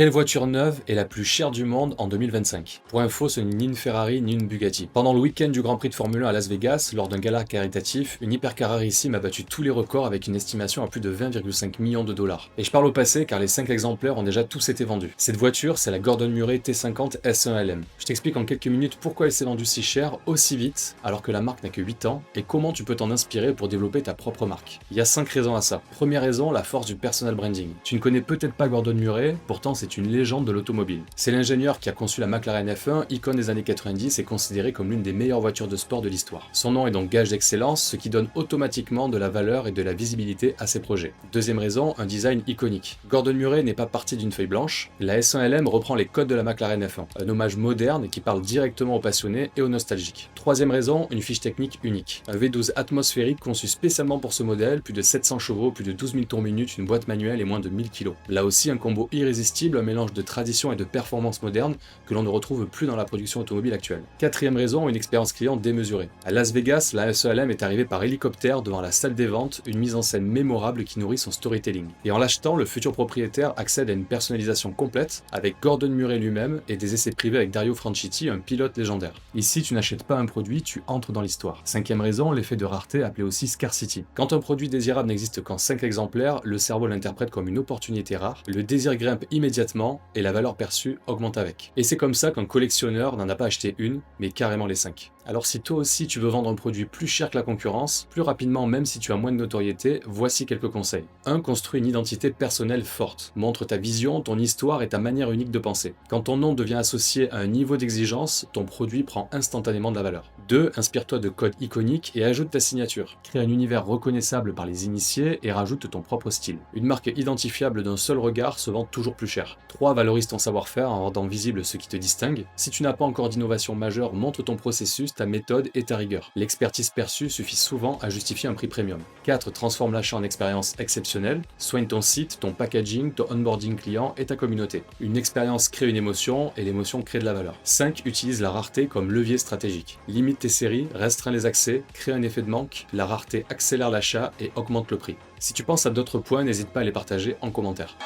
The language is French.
Quelle voiture neuve est la plus chère du monde en 2025? Pour info, ce n'est ni une Ferrari ni une Bugatti. Pendant le week-end du Grand Prix de Formule 1 à Las Vegas, lors d'un gala caritatif, une hypercar rarissime a battu tous les records avec une estimation à plus de 20,5 millions de dollars. Et je parle au passé car les 5 exemplaires ont déjà tous été vendus. Cette voiture, c'est la Gordon Murray T50 S1 LM. Je t'explique en quelques minutes pourquoi elle s'est vendue si cher, aussi vite, alors que la marque n'a que 8 ans, et comment tu peux t'en inspirer pour développer ta propre marque. Il y a 5 raisons à ça. Première raison, la force du personal branding. Tu ne connais peut-être pas Gordon Murray, pourtant c'est une légende de l'automobile. C'est l'ingénieur qui a conçu la McLaren F1, icône des années 90 et considérée comme l'une des meilleures voitures de sport de l'histoire. Son nom est donc gage d'excellence, ce qui donne automatiquement de la valeur et de la visibilité à ses projets. Deuxième raison, un design iconique. Gordon Murray n'est pas parti d'une feuille blanche, la S1 LM reprend les codes de la McLaren F1, un hommage moderne qui parle directement aux passionnés et aux nostalgiques. Troisième raison, une fiche technique unique. Un V12 atmosphérique conçu spécialement pour ce modèle, plus de 700 chevaux, plus de 12 000 tours minute, une boîte manuelle et moins de 1000 kg. Là aussi un combo irrésistible, un mélange de tradition et de performance moderne que l'on ne retrouve plus dans la production automobile actuelle. Quatrième raison, une expérience client démesurée. À Las Vegas, la S1 LM est arrivée par hélicoptère devant la salle des ventes, une mise en scène mémorable qui nourrit son storytelling. Et en l'achetant, le futur propriétaire accède à une personnalisation complète avec Gordon Murray lui-même et des essais privés avec Dario Franchitti, un pilote légendaire. Ici, tu n'achètes pas un produit, tu entres dans l'histoire. Cinquième raison, l'effet de rareté appelé aussi scarcity. Quand un produit désirable n'existe qu'en 5 exemplaires, le cerveau l'interprète comme une opportunité rare, le désir grimpe immédiatement et la valeur perçue augmente avec. Et c'est comme ça qu'un collectionneur n'en a pas acheté une, mais carrément les 5. Alors si toi aussi tu veux vendre un produit plus cher que la concurrence, plus rapidement même si tu as moins de notoriété, voici quelques conseils. 1. Construis une identité personnelle forte. Montre ta vision, ton histoire et ta manière unique de penser. Quand ton nom devient associé à un niveau d'exigence, ton produit prend instantanément de la valeur. 2. Inspire-toi de codes iconiques et ajoute ta signature. Crée un univers reconnaissable par les initiés et rajoute ton propre style. Une marque identifiable d'un seul regard se vend toujours plus cher. 3. Valorise ton savoir-faire en rendant visible ce qui te distingue. Si tu n'as pas encore d'innovation majeure, montre ton processus, ta méthode et ta rigueur. L'expertise perçue suffit souvent à justifier un prix premium. 4. Transforme l'achat en expérience exceptionnelle. Soigne ton site, ton packaging, ton onboarding client et ta communauté. Une expérience crée une émotion et l'émotion crée de la valeur. 5. Utilise la rareté comme levier stratégique. Limite tes séries, restreins les accès, crée un effet de manque, la rareté accélère l'achat et augmente le prix. Si tu penses à d'autres points, n'hésite pas à les partager en commentaire.